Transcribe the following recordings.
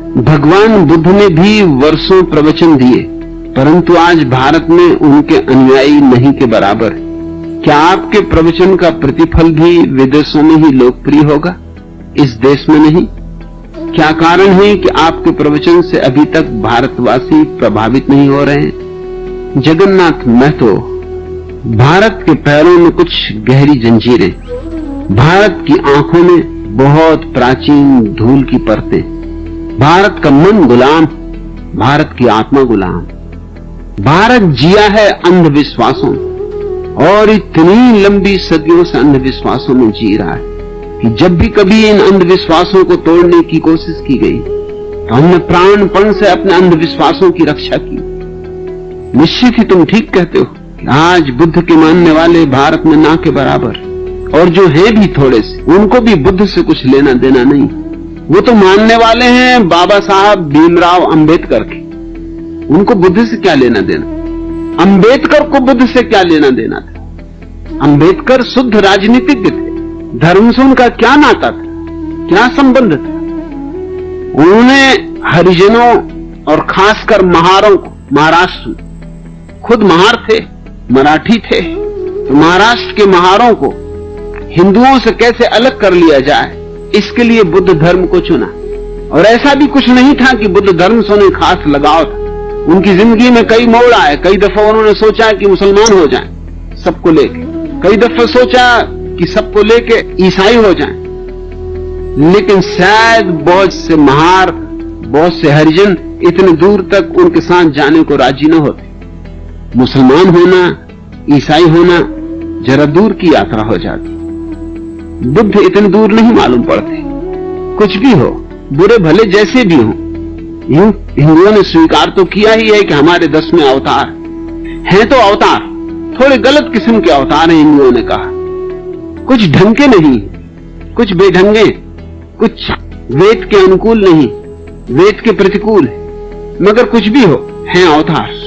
भगवान बुद्ध ने भी वर्षों प्रवचन दिए, परंतु आज भारत में उनके अनुयायी नहीं के बराबर। क्या आपके प्रवचन का प्रतिफल भी विदेशों में ही लोकप्रिय होगा, इस देश में नहीं? क्या कारण है कि आपके प्रवचन से अभी तक भारतवासी प्रभावित नहीं हो रहे हैं? जगन्नाथ महतो, भारत के पैरों में कुछ गहरी जंजीरें, भारत की आंखों में बहुत प्राचीन धूल की परतें, भारत का मन गुलाम, भारत की आत्मा गुलाम। भारत जिया है अंधविश्वासों और इतनी लंबी सदियों से अंधविश्वासों में जी रहा है कि जब भी कभी इन अंधविश्वासों को तोड़ने की कोशिश की गई तो हमने प्राणपण से अपने अंधविश्वासों की रक्षा की। निश्चित ही तुम ठीक कहते हो कि आज बुद्ध के मानने वाले भारत में ना के बराबर, और जो है भी थोड़े से, उनको भी बुद्ध से कुछ लेना देना नहीं। वो तो मानने वाले हैं बाबा साहब भीमराव अंबेडकर के, उनको बुद्ध से क्या लेना देना? अंबेडकर को बुद्ध से क्या लेना देना था? अंबेडकर शुद्ध राजनीतिज्ञ थे, धर्म से उनका क्या नाता था, क्या संबंध था? उन्होंने हरिजनों और खासकर महारों को, महाराष्ट्र खुद महार थे, मराठी थे, तो महाराष्ट्र के महारों को हिंदुओं से कैसे अलग कर लिया जाए, इसके लिए बुद्ध धर्म को चुना। और ऐसा भी कुछ नहीं था कि बुद्ध धर्म से उन्हें खास लगाव था। उनकी जिंदगी में कई मोड़ आए, कई दफा उन्होंने सोचा कि मुसलमान हो जाएं, सबको लेके, कई दफा सोचा कि सबको लेके ईसाई हो जाएं, लेकिन शायद बहुत से महार, बहुत से हरिजन इतने दूर तक उनके साथ जाने को राजी न होते। मुसलमान होना, ईसाई होना जरा दूर की यात्रा हो जाती। बुद्ध इतने दूर नहीं मालूम पड़ते। कुछ भी हो, बुरे भले जैसे भी हो, यूं हिंदुओं ने स्वीकार तो किया ही है कि हमारे 10वें अवतार हैं, तो अवतार थोड़े गलत किस्म के अवतार हैं, हिंदुओं ने कहा। कुछ ढंग के नहीं, कुछ बेढंगे, कुछ वेद के अनुकूल नहीं, वेद के प्रतिकूल, मगर कुछ भी हो, हैं अवतार।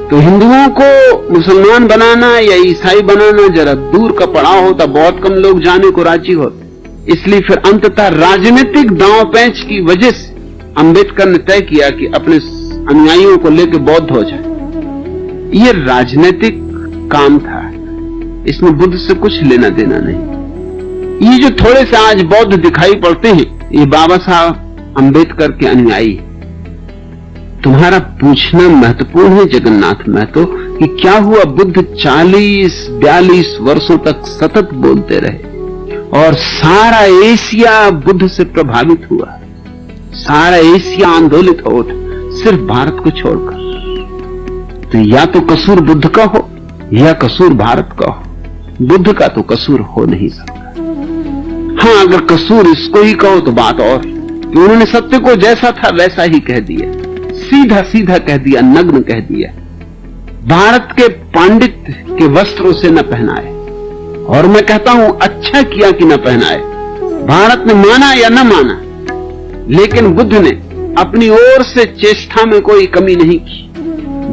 तो हिंदुओं को मुसलमान बनाना या ईसाई बनाना जरा दूर का पड़ाव होता, बहुत कम लोग जाने को राजी होते। इसलिए फिर अंततः राजनीतिक दांव पैंच की वजह से अंबेडकर ने तय किया कि अपने अनुयायियों को लेकर बौद्ध हो जाए। ये राजनीतिक काम था, इसमें बुद्ध से कुछ लेना देना नहीं। ये जो थोड़े से आज बौद्ध दिखाई पड़ते हैं, ये बाबा साहब अंबेडकर के अनुयायी। तुम्हारा पूछना महत्वपूर्ण है जगन्नाथ महतो कि क्या हुआ बुद्ध 40-42 वर्षों तक सतत बोलते रहे और सारा एशिया बुद्ध से प्रभावित हुआ, सारा एशिया आंदोलित हो उठा, सिर्फ भारत को छोड़कर। तो या तो कसूर बुद्ध का हो या कसूर भारत का हो, बुद्ध का तो कसूर हो नहीं सकता। हाँ, अगर कसूर इसको ही कहो तो बात और कि उन्होंने सत्य को जैसा था वैसा ही कह दिया, सीधा सीधा कह दिया, नग्न कह दिया। भारत के पांडित के वस्त्र उसे न पहनाए, और मैं कहता हूं अच्छा किया कि न पहनाए। भारत ने माना या न माना, लेकिन बुद्ध ने अपनी ओर से चेष्टा में कोई कमी नहीं की।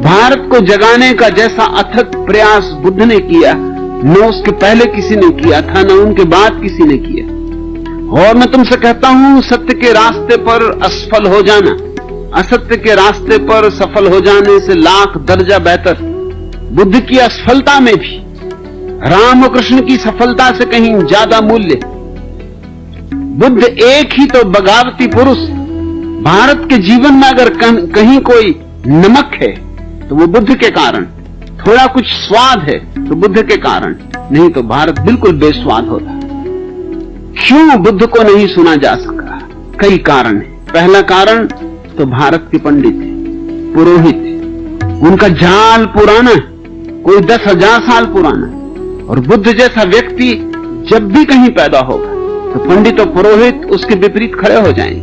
भारत को जगाने का जैसा अथक प्रयास बुद्ध ने किया, न उसके पहले किसी ने किया था, न उनके बाद किसी ने किया। और मैं तुमसे कहता हूं, सत्य के रास्ते पर असफल हो जाना असत्य के रास्ते पर सफल हो जाने से लाख दर्जा बेहतर। बुद्ध की असफलता में भी रामकृष्ण की सफलता से कहीं ज्यादा मूल्य। बुद्ध एक ही तो बगावती पुरुष। भारत के जीवन में अगर कहीं कोई नमक है तो वो बुद्ध के कारण, थोड़ा कुछ स्वाद है तो बुद्ध के कारण, नहीं तो भारत बिल्कुल बेस्वाद होता। क्यों बुद्ध को नहीं सुना जा सका? कई कारण है। पहला कारण तो भारत के पंडित थे, पुरोहित थे, उनका जाल पुराना, कोई 10,000 साल पुराना। और बुद्ध जैसा व्यक्ति जब भी कहीं पैदा होगा तो पंडित और पुरोहित उसके विपरीत खड़े हो जाएंगे,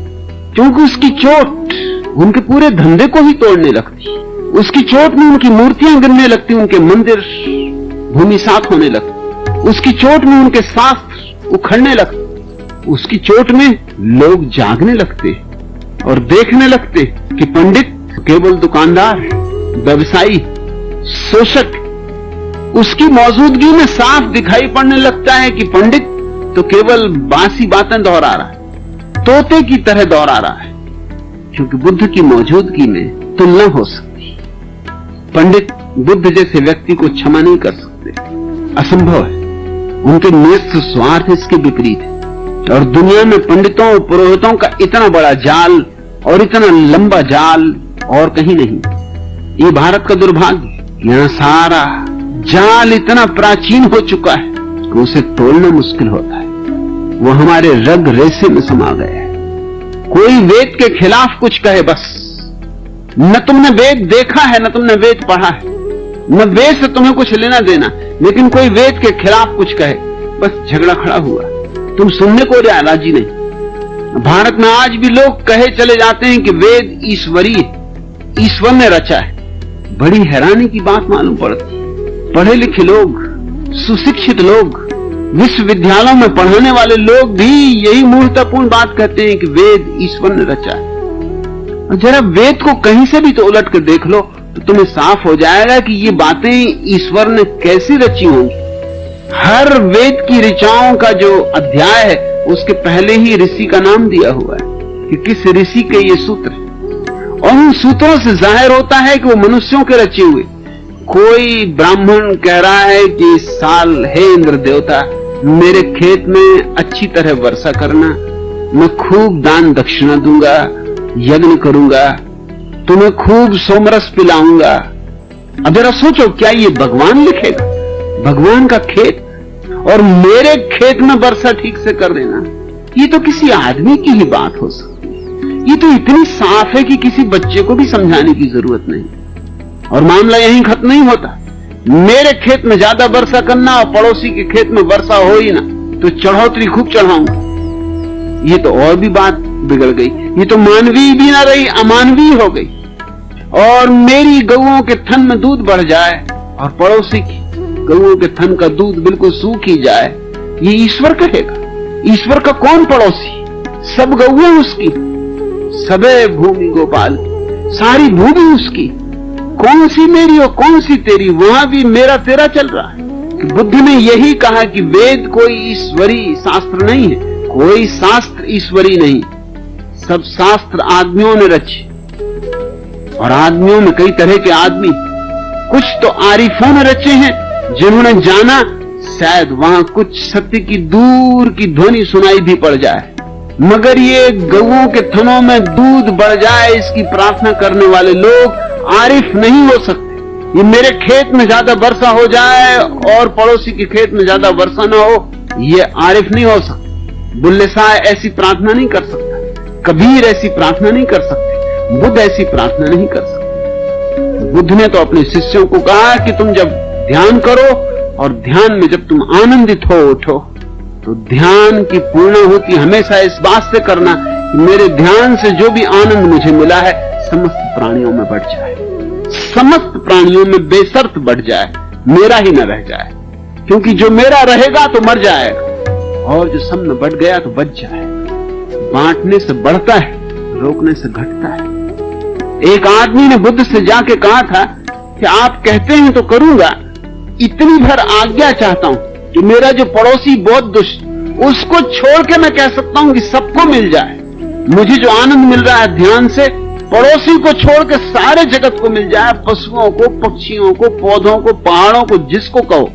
क्योंकि उसकी चोट उनके पूरे धंधे को ही तोड़ने लगती। उसकी चोट में उनकी मूर्तियां गिरने लगती, उनके मंदिर भूमिसात होने लगते, उसकी चोट में उनके शास्त्र उखड़ने लगते, उसकी चोट में लोग जागने लगते और देखने लगते कि पंडित केवल दुकानदार, व्यवसायी, शोषक। उसकी मौजूदगी में साफ दिखाई पड़ने लगता है कि पंडित तो केवल बासी बातें दोहरा रहा है, तोते की तरह दोहरा रहा है। क्योंकि बुद्ध की मौजूदगी में तुलना हो सकती। पंडित बुद्ध जैसे व्यक्ति को क्षमा नहीं कर सकते, असंभव है। उनके नियत स्वार्थ इसके विपरीत है। और दुनिया में पंडितों और पुरोहितों का इतना बड़ा जाल और इतना लंबा जाल और कहीं नहीं। ये भारत का दुर्भाग्य। यहाँ सारा जाल इतना प्राचीन हो चुका है कि उसे तोड़ना मुश्किल होता है। वो हमारे रग रेशे में समा गया है। कोई वेद के खिलाफ कुछ कहे, बस न तुमने वेद देखा है, न तुमने वेद पढ़ा है, न वेद से तुम्हें कुछ लेना देना, लेकिन कोई वेद के खिलाफ कुछ कहे, बस झगड़ा खड़ा हुआ। तुम सुनने को राजी नहीं। भारत में आज भी लोग कहे चले जाते हैं कि वेद ईश्वरीय, ईश्वर ने रचा है। बड़ी हैरानी की बात मालूम पड़ती। पढ़े लिखे लोग, सुशिक्षित लोग, विश्वविद्यालयों में पढ़ाने वाले लोग भी यही मूर्खतापूर्ण बात कहते हैं कि वेद ईश्वर ने रचा है। और जरा वेद को कहीं से भी तो उलट कर देख लो तो तुम्हें साफ हो जाएगा कि ये बातें ईश्वर ने कैसी रची होंगी। हर वेद की ऋचाओं का जो अध्याय है उसके पहले ही ऋषि का नाम दिया हुआ है कि किस ऋषि के ये सूत्र, और उन सूत्रों से जाहिर होता है कि वो मनुष्यों के रचे हुए। कोई ब्राह्मण कह रहा है कि इस साल हे इंद्र देवता मेरे खेत में अच्छी तरह वर्षा करना, मैं खूब दान दक्षिणा दूंगा, यज्ञ करूंगा, तुम्हें खूब सोमरस पिलाऊंगा। अब जरा सोचो, क्या ये भगवान लिखेगा? भगवान का खेत और मेरे खेत में वर्षा ठीक से कर देना, ये तो किसी आदमी की ही बात हो सकती है। ये तो इतनी साफ है कि किसी बच्चे को भी समझाने की जरूरत नहीं। और मामला यहीं खत्म नहीं होता। मेरे खेत में ज्यादा वर्षा करना और पड़ोसी के खेत में वर्षा हो ही ना तो चढ़ोतरी खूब चढ़ाऊंगा। ये तो और भी बात बिगड़ गई। ये तो मानवीय भी ना रही, अमानवीय हो गई। और मेरी गऊओं के थन में दूध बढ़ जाए और पड़ोसी की गऊओं के थन का दूध बिल्कुल सूख ही जाए, ये ईश्वर कहेगा? ईश्वर का कौन पड़ोसी? सब गऊएं उसकी, सबे भूमि गोपाल, सारी भूमि उसकी। कौन सी मेरी और कौन सी तेरी? वहां भी मेरा तेरा चल रहा है। कि बुद्ध ने यही कहा कि वेद कोई ईश्वरी शास्त्र नहीं है, कोई शास्त्र ईश्वरी नहीं। सब शास्त्र आदमियों ने रचे, और आदमियों में कई तरह के आदमी। कुछ तो आरिफों ने रचे हैं जिन्होंने जाना शायद वहां कुछ सत्य की दूर की ध्वनि सुनाई भी पड़ जाए, मगर ये गऊओं के थनों में दूध बढ़ जाए इसकी प्रार्थना करने वाले लोग आरिफ नहीं हो सकते। ये मेरे खेत में ज्यादा वर्षा हो जाए और पड़ोसी के खेत में ज्यादा वर्षा ना हो, ये आरिफ नहीं हो सकता। बुल्ले शाह ऐसी प्रार्थना नहीं कर सकता, कबीर ऐसी प्रार्थना नहीं कर सकते, बुद्ध ऐसी प्रार्थना नहीं कर सकते। बुद्ध ने तो अपने शिष्यों को कहा कि तुम जब ध्यान करो और ध्यान में जब तुम आनंदित हो उठो तो ध्यान की पूर्णाहुति हमेशा इस बात से करना कि मेरे ध्यान से जो भी आनंद मुझे मिला है समस्त प्राणियों में बढ़ जाए, समस्त प्राणियों में बेशर्त बढ़ जाए, मेरा ही न रह जाए। क्योंकि जो मेरा रहेगा तो मर जाएगा और जो सब में बढ़ गया तो बच जाए। बांटने से बढ़ता है, रोकने से घटता है। एक आदमी ने बुद्ध से जाके कहा था कि आप कहते हैं तो करूंगा, इतनी भर आज्ञा चाहता हूं कि मेरा जो पड़ोसी बहुत दुष्ट, उसको छोड़ के मैं कह सकता हूं कि सबको मिल जाए। मुझे जो आनंद मिल रहा है ध्यान से, पड़ोसी को छोड़ के सारे जगत को मिल जाए, पशुओं को, पक्षियों को, पौधों को, पहाड़ों को, जिसको कहो,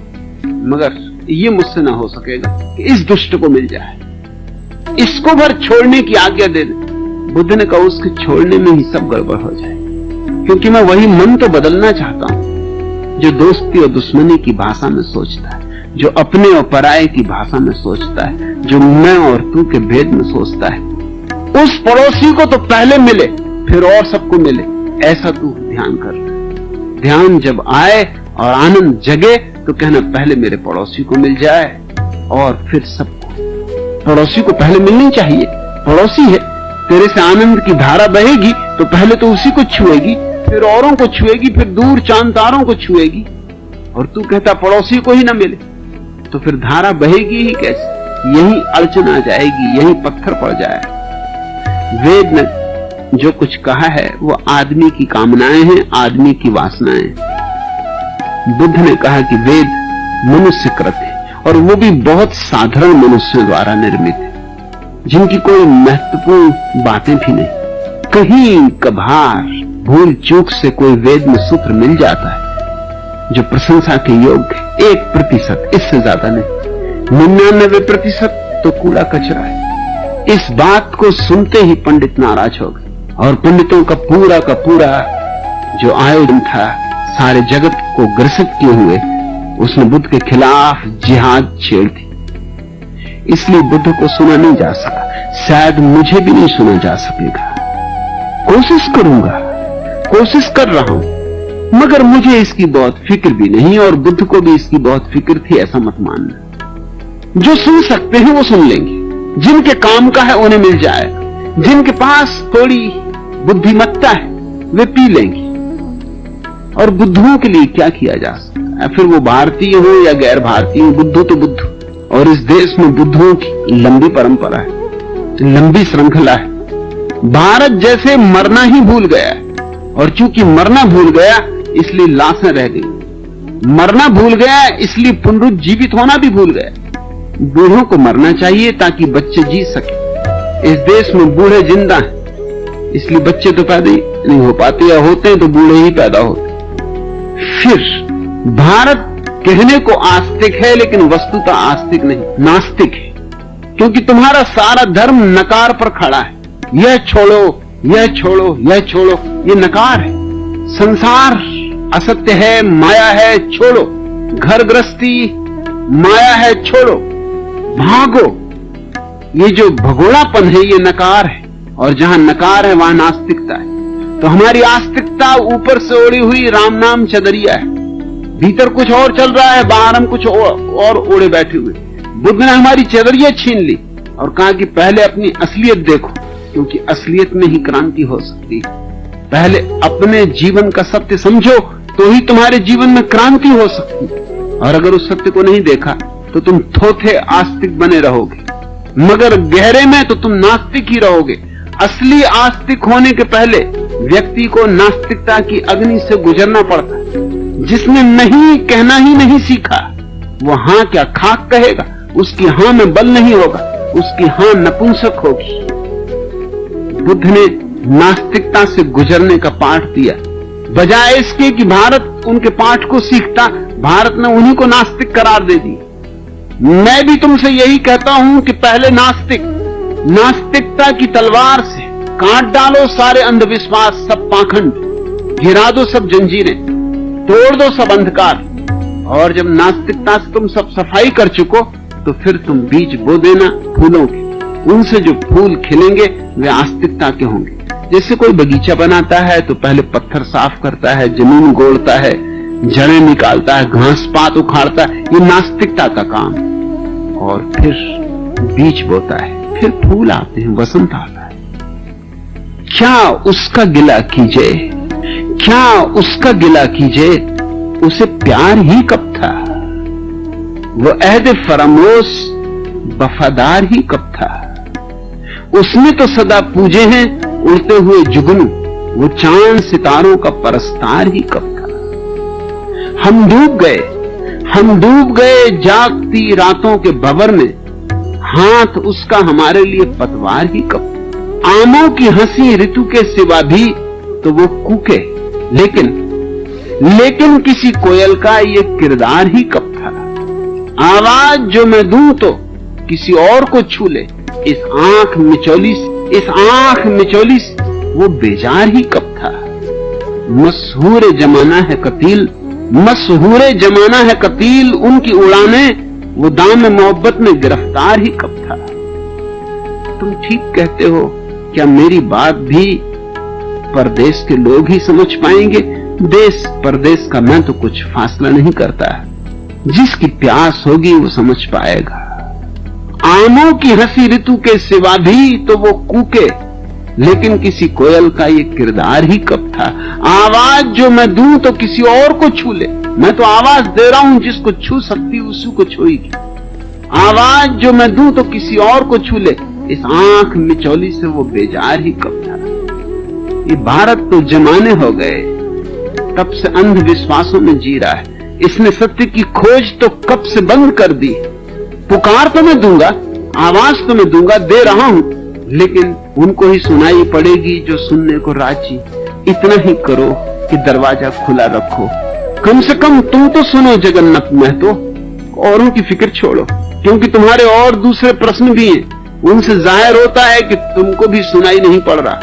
मगर ये मुझसे ना हो सकेगा कि इस दुष्ट को मिल जाए। इसको भर छोड़ने की आज्ञा दे दे। बुद्ध ने कहा उसके छोड़ने में ही सब गड़बड़ हो जाए, क्योंकि मैं वही मन तो बदलना चाहता हूं जो दोस्ती और दुश्मनी की भाषा में सोचता है, जो अपने और पराये की भाषा में सोचता है, जो मैं और तू के भेद में सोचता है। उस पड़ोसी को तो पहले मिले फिर और सबको मिले, ऐसा तू ध्यान कर। ध्यान जब आए और आनंद जगे तो कहना पहले मेरे पड़ोसी को मिल जाए और फिर सबको। पड़ोसी को पहले मिलनी चाहिए, पड़ोसी है, तेरे से आनंद की धारा बहेगी तो पहले तो उसी को छुएगी, फिर औरों को छुएगी, फिर दूर चांद तारों को छुएगी। और तू कहता पड़ोसी को ही ना मिले तो फिर धारा बहेगी ही कैसे? यही अड़चन आ जाएगी, यही पत्थर पड़ जाए। वेद ने जो कुछ कहा है वो आदमी की कामनाएं हैं, आदमी की वासनाएं। बुद्ध ने कहा कि वेद मनुष्यकृत है और वो भी बहुत साधारण मनुष्यों द्वारा निर्मित है, जिनकी कोई महत्वपूर्ण बातें भी नहीं। कहीं कभार भूल चूक से कोई वेद में सूत्र मिल जाता है जो प्रशंसा के योग्य, 1%, इससे ज्यादा नहीं। 99% तो कूड़ा कचरा है। इस बात को सुनते ही पंडित नाराज हो गए और पंडितों का पूरा जो आयोजन था सारे जगत को ग्रसित किए हुए, उसने बुद्ध के खिलाफ जिहाद छेड़ दी। इसलिए बुद्ध को सुना नहीं जा सका, शायद मुझे भी नहीं सुना जा सकेगा। कोशिश करूंगा, कोशिश कर रहा हूं, मगर मुझे इसकी बहुत फिक्र भी नहीं और बुद्ध को भी इसकी बहुत फिक्र थी, ऐसा मत मानना। जो सुन सकते हैं वो सुन लेंगे, जिनके काम का है उन्हें मिल जाएगा, जिनके पास थोड़ी बुद्धिमत्ता है वे पी लेंगे। और बुद्धुओं के लिए क्या किया जा सकता है, फिर वो भारतीय हो या गैर भारतीय हो, बुद्धू तो बुद्धू। और इस देश में बुद्धुओं की लंबी परंपरा है, लंबी श्रृंखला है। भारत जैसे मरना ही भूल गया है, और चूंकि मरना भूल गया इसलिए लाशें रह गई। मरना भूल गया इसलिए पुनरुज्जीवित होना भी भूल गया। बूढ़ों को मरना चाहिए ताकि बच्चे जी सके। इस देश में बूढ़े जिंदा हैं, इसलिए बच्चे तो पैदा ही नहीं हो पाते, या होते हैं तो बूढ़े ही पैदा होते। फिर भारत कहने को आस्तिक है लेकिन वस्तुतः आस्तिक नहीं, नास्तिक है, क्योंकि तुम्हारा सारा धर्म नकार पर खड़ा है। यह छोड़ो, यह छोड़ो, यह छोड़ो, ये नकार है। संसार असत्य है, माया है, छोड़ो। घर गृहस्थी माया है, छोड़ो, भागो। ये जो भगोड़ापन है ये नकार है, और जहां नकार है वहां नास्तिकता है। तो हमारी आस्तिकता ऊपर से ओढ़ी हुई राम नाम चदरिया है, भीतर कुछ और चल रहा है, बाहर हम कुछ और ओढ़े बैठे हुए। बुद्ध ने हमारी चदरिया छीन ली और कहा कि पहले अपनी असलियत देखो, क्योंकि असलियत में ही क्रांति हो सकती है। पहले अपने जीवन का सत्य समझो तो ही तुम्हारे जीवन में क्रांति हो सकती है। और अगर उस सत्य को नहीं देखा तो तुम थोथे आस्तिक बने रहोगे, मगर गहरे में तो तुम नास्तिक ही रहोगे। असली आस्तिक होने के पहले व्यक्ति को नास्तिकता की अग्नि से गुजरना पड़ता है। जिसने नहीं कहना ही नहीं सीखा वो हां क्या खाक कहेगा, उसकी हां में बल नहीं होगा, उसकी हां नपुंसक होगी। बुद्ध ने नास्तिकता से गुजरने का पाठ दिया, बजाय इसके कि भारत उनके पाठ को सीखता, भारत ने उन्हीं को नास्तिक करार दे दी। मैं भी तुमसे यही कहता हूं कि पहले नास्तिकता की तलवार से काट डालो सारे अंधविश्वास, सब पाखंड, गिरा दो सब जंजीरें, तोड़ दो सब अंधकार। और जब नास्तिकता से तुम सब सफाई कर चुको तो फिर तुम बीज बो देना फूलों के। उनसे जो फूल खिलेंगे वे आस्तिकता के होंगे। जैसे कोई बगीचा बनाता है तो पहले पत्थर साफ करता है, जमीन गोड़ता है, जड़ें निकालता है, घास पात उखाड़ता है, ये नास्तिकता का काम। और फिर बीज बोता है, फिर फूल आते हैं, वसंत आता है। क्या उसका गिला कीजिए, क्या उसका गिला कीजिए, उसे प्यार ही कब था, वो अहद फरामोश वफादार ही कब था। उसने तो सदा पूजे हैं उड़ते हुए जुगनू, वो चांद सितारों का परस्तार ही कब था। हम डूब गए जागती रातों के भंवर में, हाथ उसका हमारे लिए पतवार ही कब। आमों की हंसी ऋतु के सिवा भी तो वो कूके, लेकिन किसी कोयल का ये किरदार ही कब था। आवाज जो मैं दूं तो किसी और को छू ले, इस आंख मिचौली वो बेजार ही कब था। मशहूर जमाना है कतील, उनकी उड़ाने वो दाम मोहब्बत में गिरफ्तार ही कब था। तुम ठीक कहते हो, क्या मेरी बात भी परदेश के लोग ही समझ पाएंगे। देश परदेश का मैं तो कुछ फासला नहीं करता, जिसकी प्यास होगी वो समझ पाएगा। आमों की हंसी ऋतु के सिवा भी तो वो कूके, लेकिन किसी कोयल का ये किरदार ही कब था। आवाज जो मैं दूं तो किसी और को छू ले, मैं तो आवाज दे रहा हूं, जिसको छू सकती उसी को छूएगी। आवाज जो मैं दूं तो किसी और को छू ले, इस आंख मिचौली से वो बेजार ही कब था। ये भारत तो जमाने हो गए, तब से अंधविश्वासों में जी रहा है। इसने सत्य की खोज तो कब से बंद कर दी। पुकार तो मैं दूंगा, आवाज तो मैं दूंगा, दे रहा हूं, लेकिन उनको ही सुनाई पड़ेगी जो सुनने को राजी। इतना ही करो कि दरवाजा खुला रखो। कम से कम तुम तो सुनो जगन्नाथ महतो, औरों की फिक्र छोड़ो, क्योंकि तुम्हारे और दूसरे प्रश्न भी हैं। उनसे जाहिर होता है कि तुमको भी सुनाई नहीं पड़ रहा।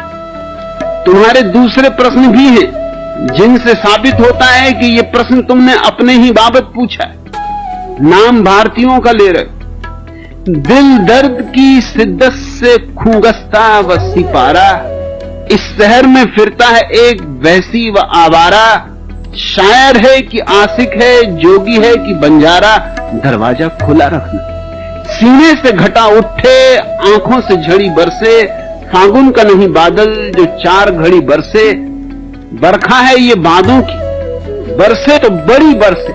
तुम्हारे दूसरे प्रश्न भी हैं जिनसे साबित होता है कि ये प्रश्न तुमने अपने ही बाबत पूछा है। नाम भारतीयों का ले रहे, दिल दर्द की शिद्दत से खूंगस्ता व सिपारा, इस शहर में फिरता है एक वैसी व आवारा, शायर है कि आशिक है, जोगी है कि बंजारा, दरवाजा खुला रखना। सीने से घटा उठे, आंखों से झड़ी बरसे, फागुन का नहीं बादल जो 4 घड़ी बरसे, बरखा है ये बादों की, बरसे तो बड़ी बरसे,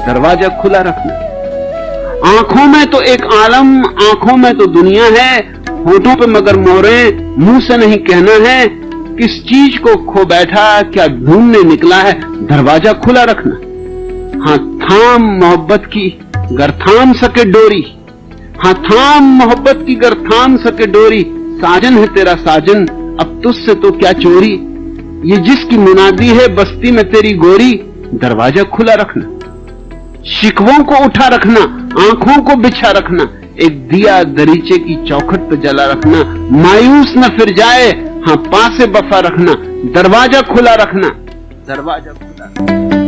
दरवाजा खुला रखना। आंखों में तो एक आलम, आंखों में तो दुनिया है, होठों पे मगर मोरे, मुंह से नहीं कहना है, किस चीज को खो बैठा, क्या ढूंढने निकला है, दरवाजा खुला रखना। हाँ थाम मोहब्बत की गर थाम सके डोरी, हाँ थाम मोहब्बत की गर थाम सके डोरी, साजन है तेरा साजन अब तुझसे तो क्या चोरी, ये जिसकी मुनादी है बस्ती में तेरी गोरी, दरवाजा खुला रखना। शिकवों को उठा रखना, आंखों को बिछा रखना, एक दिया दरीचे की चौखट पे जला रखना, मायूस न फिर जाए, हाँ पासे वफा रखना, दरवाजा खुला रखना, दरवाजा खुला रखना।